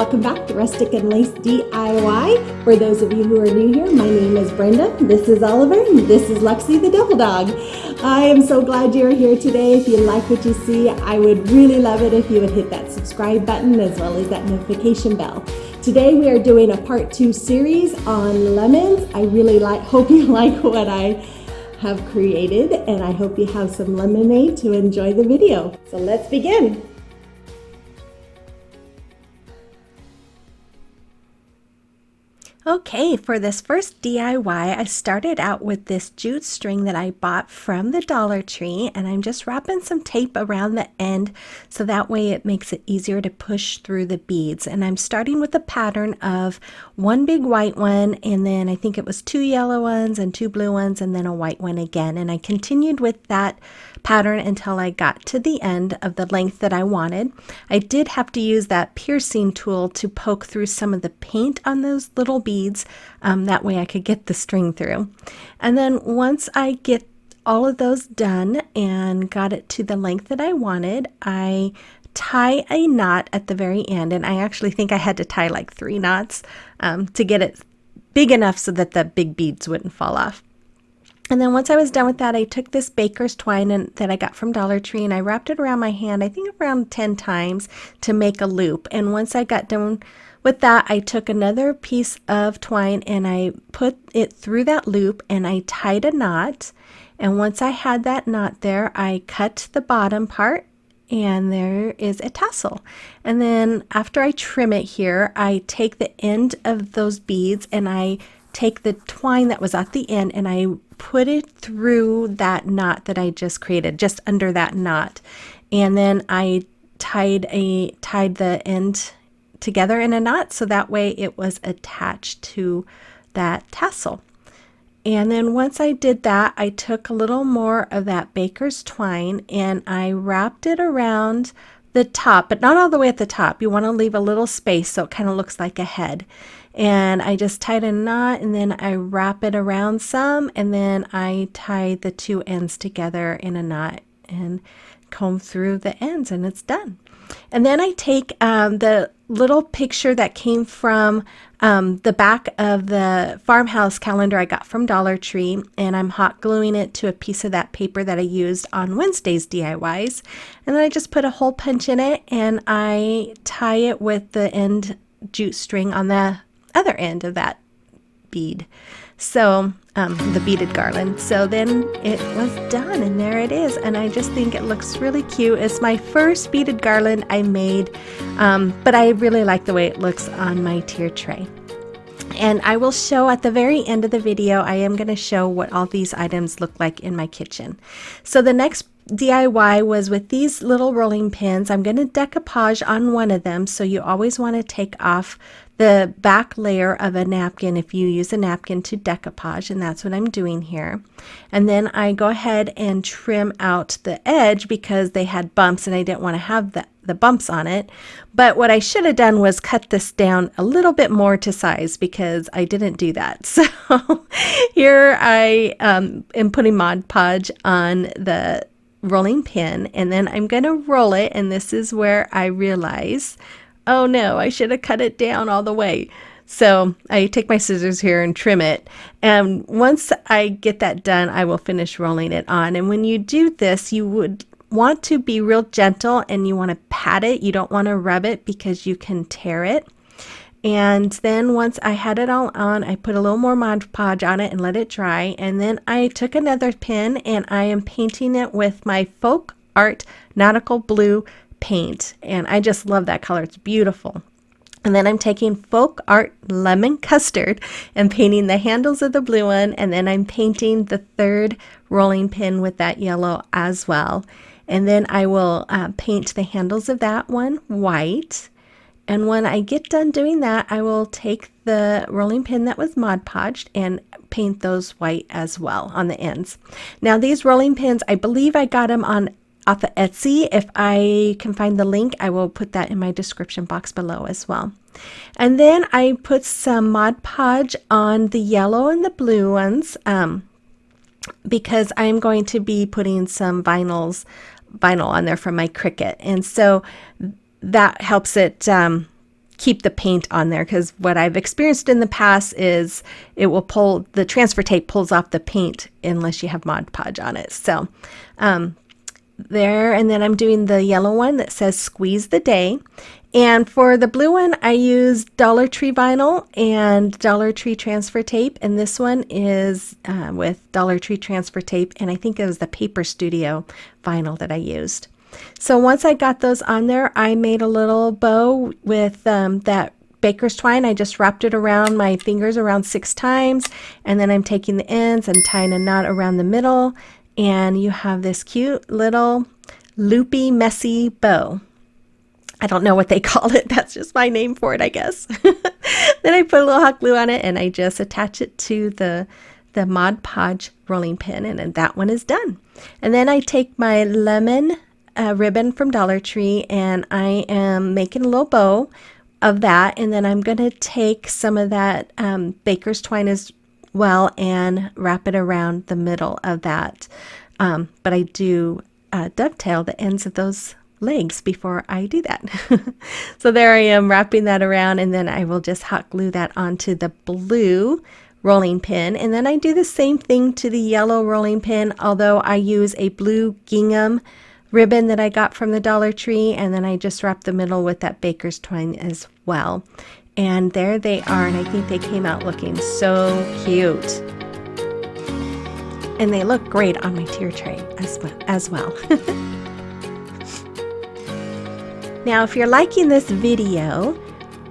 welcome back to Rustic and Lace DIY. For those of you who are new here, my name is Brenda, this is Oliver, and this is Lexi the Devil Dog. I am so glad you're here today. If you like what you see, I would really love it if you would hit that subscribe button as well as that notification bell. Today we are doing a part 2 series on lemons. I really hope you like what I have created, and I hope you have some lemonade to enjoy the video. So let's begin. Okay, for this first DIY, I started out with this jute string that I bought from the Dollar Tree, and I'm just wrapping some tape around the end so that way it makes it easier to push through the beads. And I'm starting with a pattern of one big white one, and then I think it was 2 yellow ones and 2 blue ones, and then a white one again. And I continued with that pattern until I got to the end of the length that I wanted. I did have to use that piercing tool to poke through some of the paint on those little beads. That way I could get the string through. And then once I get all of those done and got it to the length that I wanted, I tie a knot at the very end. And I actually think I had to tie like 3 knots to get it big enough so that the big beads wouldn't fall off. And then once I was done with that, I took this baker's twine that I got from Dollar Tree, and I wrapped it around my hand, I think around 10 times to make a loop. And once I got done with that, I took another piece of twine and I put it through that loop and I tied a knot. And once I had that knot there, I cut the bottom part and there is a tassel. And then after I trim it here, I take the end of those beads and I take the twine that was at the end and I put it through that knot that I just created, just under that knot. And then I tied the end together in a knot so that way it was attached to that tassel. And then once I did that, I took a little more of that baker's twine and I wrapped it around the top, but not all the way at the top. You want to leave a little space so it kind of looks like a head. And I just tied a knot and then I wrap it around some, and then I tie the 2 ends together in a knot and comb through the ends, and it's done. And then I take the little picture that came from the back of the Farmhouse calendar I got from Dollar Tree, and I'm hot gluing it to a piece of that paper that I used on Wednesday's DIYs. And then I just put a hole punch in it and I tie it with the end jute string on the other end of that bead. So the beaded garland. So then it was done, and there it is, and I just think it looks really cute. It's my first beaded garland I made, but I really like the way it looks on my tier tray. And I will show at the very end of the video, I am going to show what all these items look like in my kitchen. So the next DIY was with these little rolling pins. I'm going to decoupage on one of them, so you always want to take off the back layer of a napkin if you use a napkin to decoupage, and that's what I'm doing here. And then I go ahead and trim out the edge because they had bumps and I didn't want to have the bumps on it. But what I should have done was cut this down a little bit more to size because I didn't do that. So here I am putting Mod Podge on the rolling pin, and then I'm going to roll it, and this is where I realize, oh no, I should have cut it down all the way. So I take my scissors here and trim it. And once I get that done, I will finish rolling it on. And when you do this, you would want to be real gentle and you want to pat it. You don't want to rub it because you can tear it. And then once I had it all on, I put a little more Mod Podge on it and let it dry. And then I took another pin and I am painting it with my Folk Art Nautical Blue paint, and I just love that color. It's beautiful. And then I'm taking Folk Art Lemon Custard and painting the handles of the blue one, and then I'm painting the 3rd rolling pin with that yellow as well. And then I will paint the handles of that one white. And when I get done doing that, I will take the rolling pin that was Mod Podged and paint those white as well on the ends. Now these rolling pins, I believe I got them off of Etsy. If I can find the link, I will put that in my description box below as well. And then I put some Mod Podge on the yellow and the blue ones because I'm going to be putting some vinyl on there from my Cricut. And so that helps it keep the paint on there, because what I've experienced in the past is it will pull, the transfer tape pulls off the paint unless you have Mod Podge on it. So there, and then I'm doing the yellow one that says Squeeze the Day. And for the blue one, I use Dollar Tree vinyl and Dollar Tree transfer tape. And this one is with Dollar Tree transfer tape. And I think it was the Paper Studio vinyl that I used. So once I got those on there, I made a little bow with that baker's twine. I just wrapped it around my fingers around 6 times. And then I'm taking the ends and tying a knot around the middle. And you have this cute little loopy, messy bow. I don't know what they call it. That's just my name for it, I guess. Then I put a little hot glue on it and I just attach it to the Mod Podge rolling pin, and that one is done. And then I take my lemon ribbon from Dollar Tree and I am making a little bow of that. And then I'm going to take some of that baker's twine as well and wrap it around the middle of that. But I do dovetail the ends of those legs before I do that. So there I am wrapping that around, and then I will just hot glue that onto the blue rolling pin. And then I do the same thing to the yellow rolling pin, although I use a blue gingham ribbon that I got from the Dollar Tree, and then I just wrap the middle with that baker's twine as well. And there they are, and I think they came out looking so cute. And they look great on my tier tray as well. Now, if you're liking this video,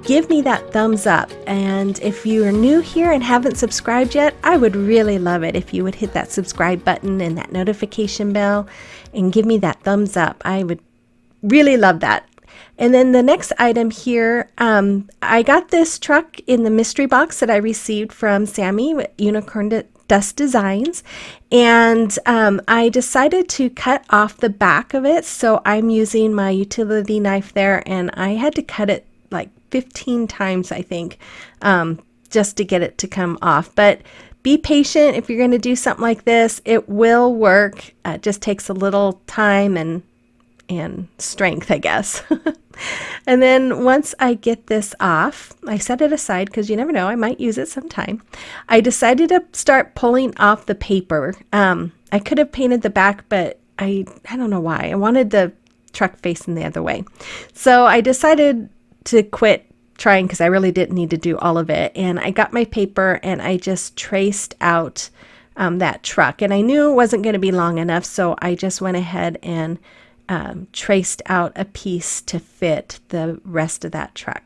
give me that thumbs up. And if you are new here and haven't subscribed yet, I would really love it if you would hit that subscribe button and that notification bell and give me that thumbs up. I would really love that. And then the next item here, I got this truck in the mystery box that I received from Sammy with Unicorn Dust Designs, and I decided to cut off the back of it. So I'm using my utility knife there, and I had to cut it like 15 times, I think, just to get it to come off. But be patient if you're going to do something like this. It will work. It just takes a little time and strength, I guess. And then once I get this off, I set it aside because you never know, I might use it sometime. I decided to start pulling off the paper. I could have painted the back, but I don't know why. I wanted the truck facing the other way. So I decided to quit trying because I really didn't need to do all of it. And I got my paper and I just traced out that truck. And I knew it wasn't going to be long enough, so I just went ahead and traced out a piece to fit the rest of that truck.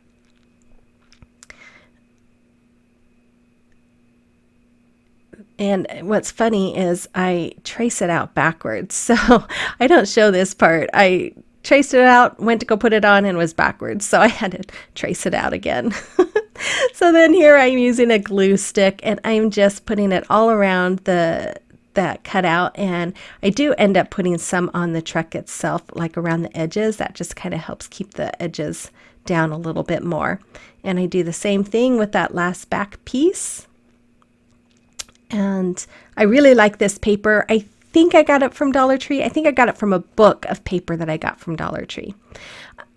And what's funny is I trace it out backwards, so I don't show this part. I traced it out, went to go put it on, and was backwards, so I had to trace it out again. So then here I'm using a glue stick, and I'm just putting it all around that cutout, and I do end up putting some on the truck itself, like around the edges. That just kind of helps keep the edges down a little bit more. And I do the same thing with that last back piece. And I really like this paper. I think I got it from Dollar Tree. I think I got it from a book of paper that I got from Dollar Tree.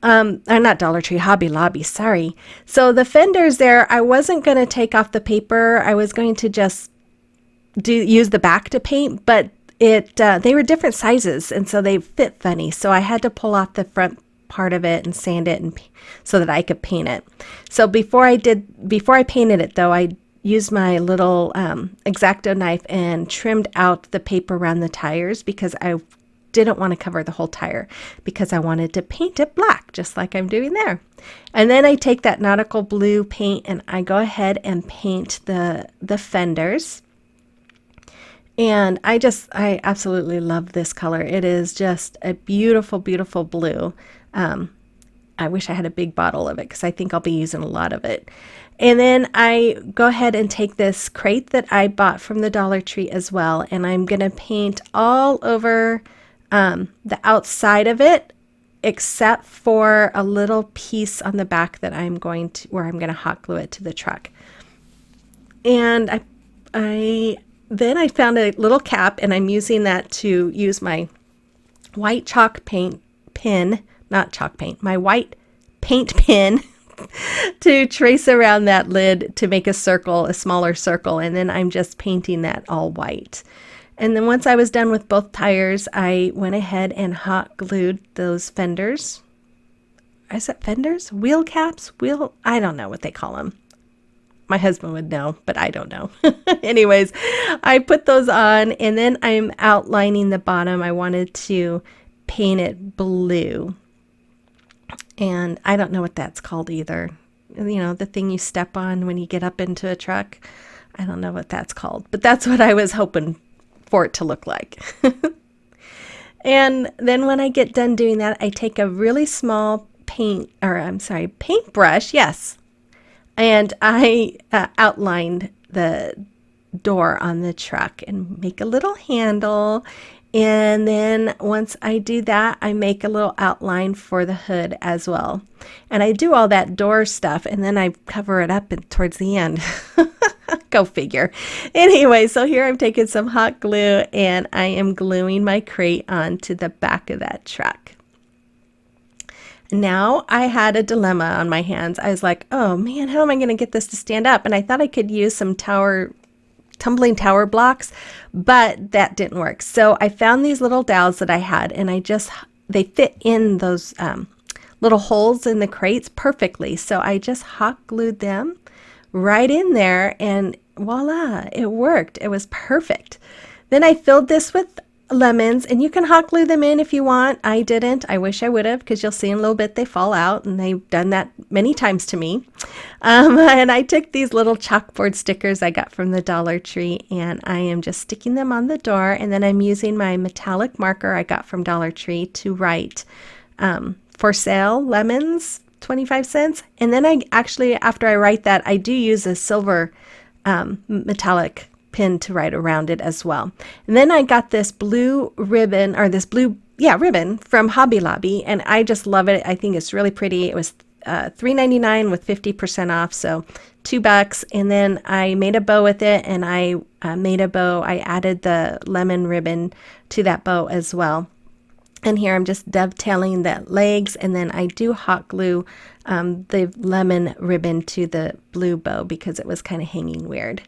Not Dollar Tree, Hobby Lobby, sorry. So the fenders there, I wasn't going to take off the paper. I was going to just use the back to paint, but they were different sizes, and so they fit funny. So I had to pull off the front part of it and sand it so that I could paint it. So before I painted it though, I used my little X-Acto knife and trimmed out the paper around the tires because I didn't want to cover the whole tire because I wanted to paint it black, just like I'm doing there. And then I take that nautical blue paint and I go ahead and paint the fenders. And I absolutely love this color. It is just a beautiful, beautiful blue. I wish I had a big bottle of it because I think I'll be using a lot of it. And then I go ahead and take this crate that I bought from the Dollar Tree as well, and I'm going to paint all over the outside of it, except for a little piece on the back that where I'm going to hot glue it to the truck. And then I found a little cap, and I'm using that to use my white chalk paint pen, not chalk paint, my white paint pen to trace around that lid to make a circle, a smaller circle, and then I'm just painting that all white. And then once I was done with both tires, I went ahead and hot glued those fenders. Is it fenders? Wheel caps? I don't know what they call them. My husband would know, but I don't know. Anyways, I put those on, and then I'm outlining the bottom. I wanted to paint it blue. And I don't know what that's called either. You know, the thing you step on when you get up into a truck. I don't know what that's called, but that's what I was hoping for it to look like. And then when I get done doing that, I take a really small paintbrush, yes. And I outlined the door on the truck and make a little handle. And then once I do that, I make a little outline for the hood as well. And I do all that door stuff, and then I cover it up towards the end. Go figure. Anyway, so here I'm taking some hot glue, and I am gluing my crate onto the back of that truck. Now I had a dilemma on my hands. I was like, oh man, how am I going to get this to stand up? And I thought I could use some tumbling tower blocks, but that didn't work. So I found these little dowels that I had, and they fit in those little holes in the crates perfectly. So I just hot glued them right in there, and voila, it worked. It was perfect. Then I filled this with lemons, and you can hot glue them in if you want. I didn't. I wish I would have, because you'll see in a little bit they fall out, and they've done that many times to me. And I took these little chalkboard stickers I got from the Dollar Tree, and I am just sticking them on the door, and then I'm using my metallic marker I got from Dollar Tree to write for sale lemons, 25 cents. And then I actually, after I write that, I do use a silver metallic pin to write around it as well. And then I got this blue ribbon, or this blue ribbon from Hobby Lobby, and I just love it. I think it's really pretty. It was $3.99 with 50% off, so $2. And then I made a bow with it, and I made a bow. I added the lemon ribbon to that bow as well. And here I'm just dovetailing the legs, and then I do hot glue the lemon ribbon to the blue bow because it was kind of hanging weird.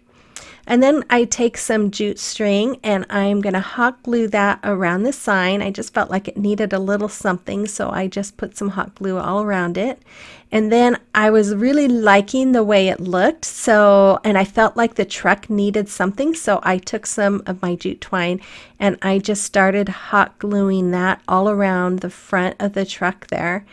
And then I take some jute string, and I'm going to hot glue that around the sign. I just felt like it needed a little something, so I just put some hot glue all around it. And then I was really liking the way it looked, and I felt like the truck needed something, so I took some of my jute twine, and I just started hot gluing that all around the front of the truck there.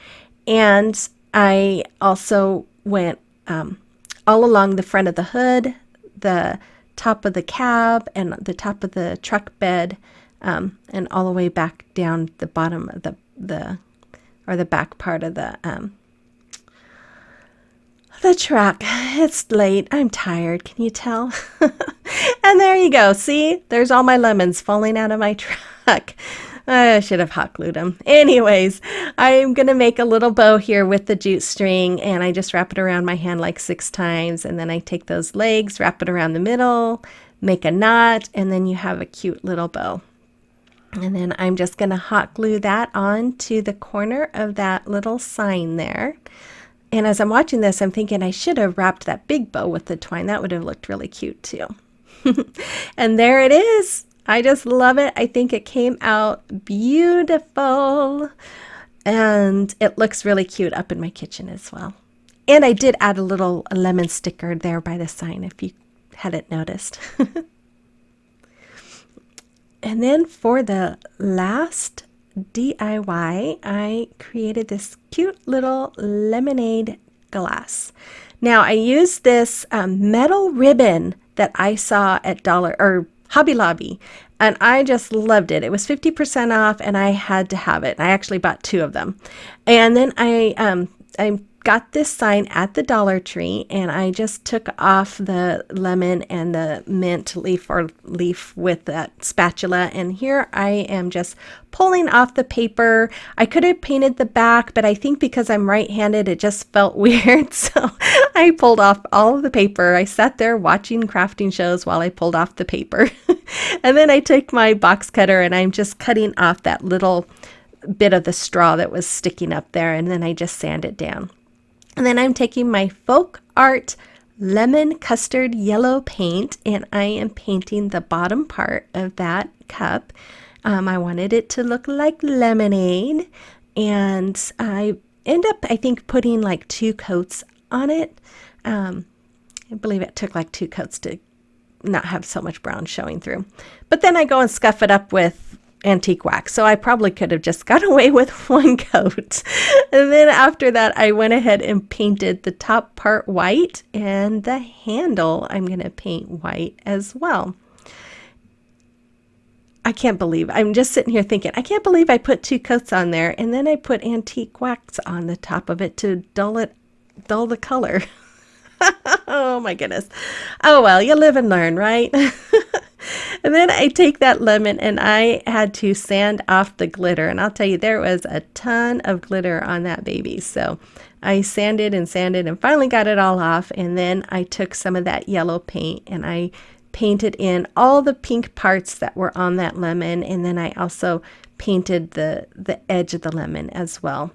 And I also went all along the front of the hood, the top of the cab, and the top of the truck bed, and all the way back down the bottom of the back part of the truck. It's late. I'm tired. Can you tell? And there you go. See, there's all my lemons falling out of my truck. I should have hot glued them. Anyways, I'm going to make a little bow here with the jute string, and I just wrap it around my hand like 6 times, and then I take those legs, wrap it around the middle, make a knot, and then you have a cute little bow. And then I'm just going to hot glue that onto the corner of that little sign there. And as I'm watching this, I'm thinking I should have wrapped that big bow with the twine. That would have looked really cute too. And there it is. I just love it. I think it came out beautiful, and it looks really cute up in my kitchen as well. And I did add a little lemon sticker there by the sign if you hadn't noticed. And then for the last DIY, I created this cute little lemonade glass. Now I used this metal ribbon that I saw at Hobby Lobby, and I just loved it. It was 50% off, and I had to have it. I actually bought 2 of them. And then I got this sign at the Dollar Tree, and I just took off the lemon and the mint leaf with that spatula, and here I am just pulling off the paper. I could have painted the back, but I think because I'm right-handed, it just felt weird, so I pulled off all of the paper. I sat there watching crafting shows while I pulled off the paper. And then I took my box cutter, and I'm just cutting off that little bit of the straw that was sticking up there, and then I just sand it down. And then I'm taking my Folk Art Lemon Custard Yellow paint, and I am painting the bottom part of that cup. I wanted it to look like lemonade, and I end up, I think, putting like 2 coats on it. I believe it took like 2 coats to not have so much brown showing through. But then I go and scuff it up with antique wax, so I probably could have just got away with 1 coat. And then after that, I went ahead and painted the top part white, and the handle I'm going to paint white as well. I can't believe, I'm just sitting here thinking, I can't believe I put 2 coats on there, and then I put antique wax on the top of it to dull the color. Oh my goodness. Oh well, you live and learn, right? And then I take that lemon and I had to sand off the glitter, and I'll tell you, there was a ton of glitter on that baby. So I sanded and finally got it all off, and then I took some of that yellow paint and I painted in all the pink parts that were on that lemon, and then I also painted the edge of the lemon as well.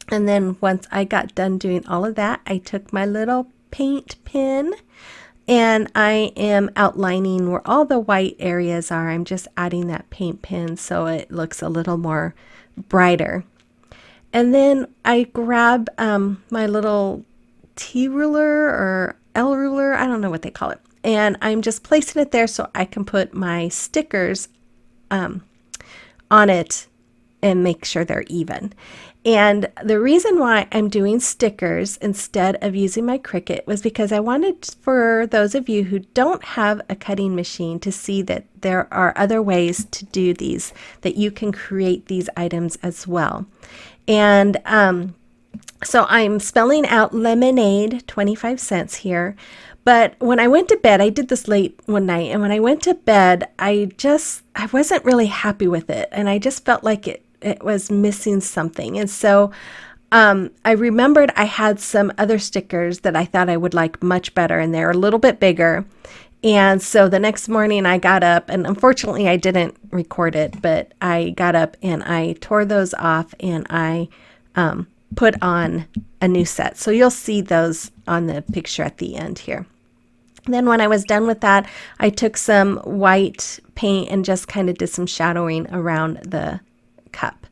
And then once I got done doing all of that, I took my little paint pen and I am outlining where all the white areas are. I'm just adding that paint pen so it looks a little more brighter. And then I grab my little T ruler or L ruler, I don't know what they call it, and I'm just placing it there so I can put my stickers on it and make sure they're even. And the reason why I'm doing stickers instead of using my Cricut was because I wanted for those of you who don't have a cutting machine to see that there are other ways to do these, that you can create these items as well. And so I'm spelling out lemonade 25 cents here. But when I went to bed, I did this late one night, and when I went to bed, I wasn't really happy with it, and I just felt like it was missing something. And so I remembered I had some other stickers that I thought I would like much better, and they're a little bit bigger. And so the next morning I got up, and unfortunately I didn't record it, but I got up and I tore those off and I put on a new set. So you'll see those on the picture at the end here. Then when I was done with that, I took some white paint and just kind of did some shadowing around the cup.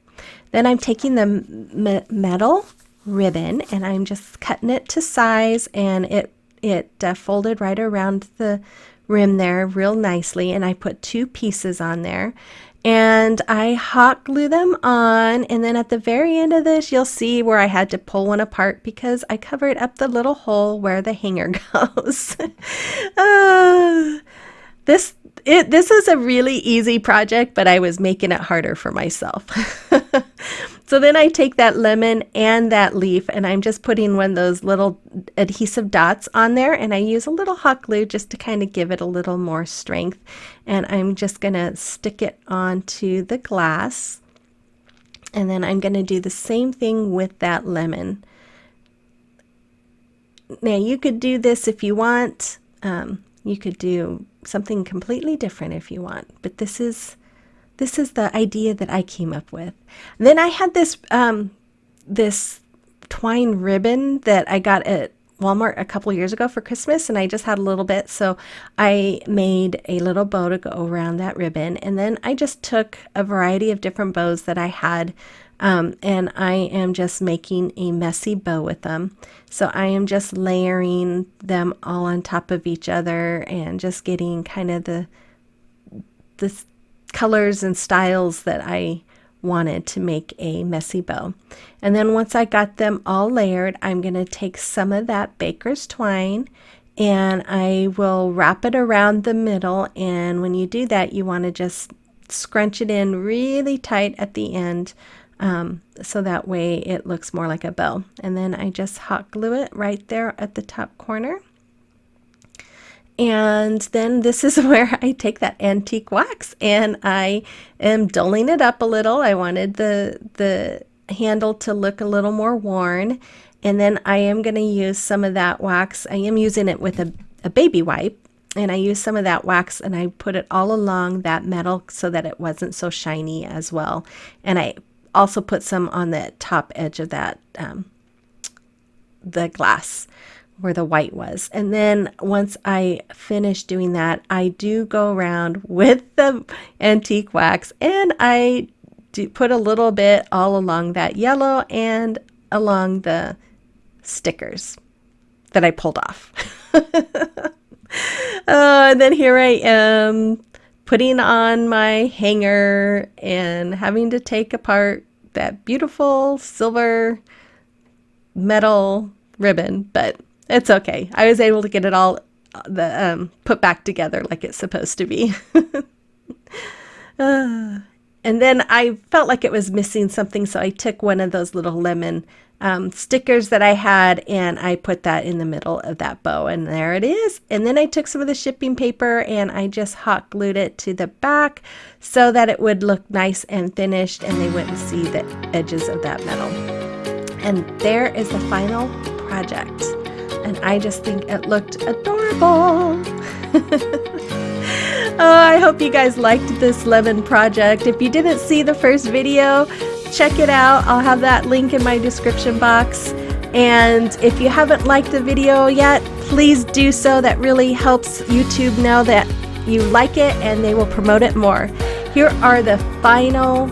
Then I'm taking the metal ribbon and I'm just cutting it to size, and it folded right around the rim there real nicely, and I put 2 pieces on there. And I hot glue them on, and then at the very end of this, you'll see where I had to pull one apart because I covered up the little hole where the hanger goes. This is a really easy project, but I was making it harder for myself. So then I take that lemon and that leaf, and I'm just putting one of those little adhesive dots on there, and I use a little hot glue just to kind of give it a little more strength. And I'm just going to stick it onto the glass, and then I'm going to do the same thing with that lemon. Now you could do this if you want. You could do something completely different if you want, but this is the idea that I came up with. And then I had this this twine ribbon that I got at Walmart a couple years ago for Christmas, and I just had a little bit, so I made a little bow to go around that ribbon. And then I just took a variety of different bows that I had, and I am just making a messy bow with them. So I am just layering them all on top of each other and just getting kind of the colors and styles that I wanted to make a messy bow. And then once I got them all layered, I'm going to take some of that baker's twine and I will wrap it around the middle. And when you do that, you want to just scrunch it in really tight at the end, so that way it looks more like a bow. And then I just hot glue it right there at the top corner. And then this is where I take that antique wax and I am doling it up a little. I wanted the handle to look a little more worn. And then I am going to use some of that wax. I am using it with a baby wipe. And I use some of that wax and I put it all along that metal so that it wasn't so shiny as well. And I also put some on the top edge of that the glass where the white was. And then once I finish doing that, I do go around with the antique wax and I do put a little bit all along that yellow and along the stickers that I pulled off. And then here I am putting on my hanger and having to take apart that beautiful silver metal ribbon, but it's okay. I was able to get it all put back together like it's supposed to be. And then I felt like it was missing something, so I took one of those little lemon stickers that I had and I put that in the middle of that bow, and there it is. And then I took some of the shipping paper and I just hot glued it to the back so that it would look nice and finished and they wouldn't see the edges of that metal. And there is the final project. And I just think it looked adorable. Oh, I hope you guys liked this lemon project. If you didn't see the first video, check it out. I'll have that link in my description box. And if you haven't liked the video yet, please do so. That really helps YouTube know that you like it and they will promote it more. Here are the final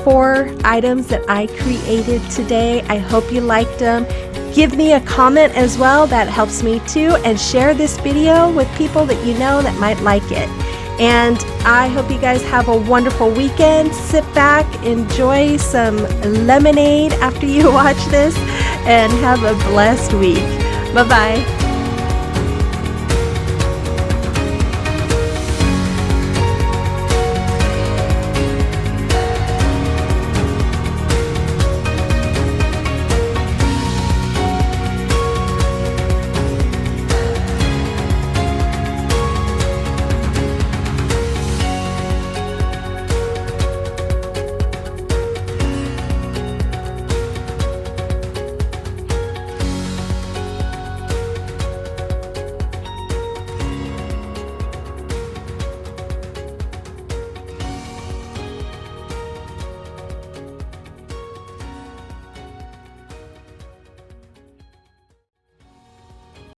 4 items that I created today. I hope you liked them. Give me a comment as well, that helps me too, and share this video with people that you know that might like it. And I hope you guys have a wonderful weekend. Sit back, enjoy some lemonade after you watch this, and have a blessed week. Bye-bye.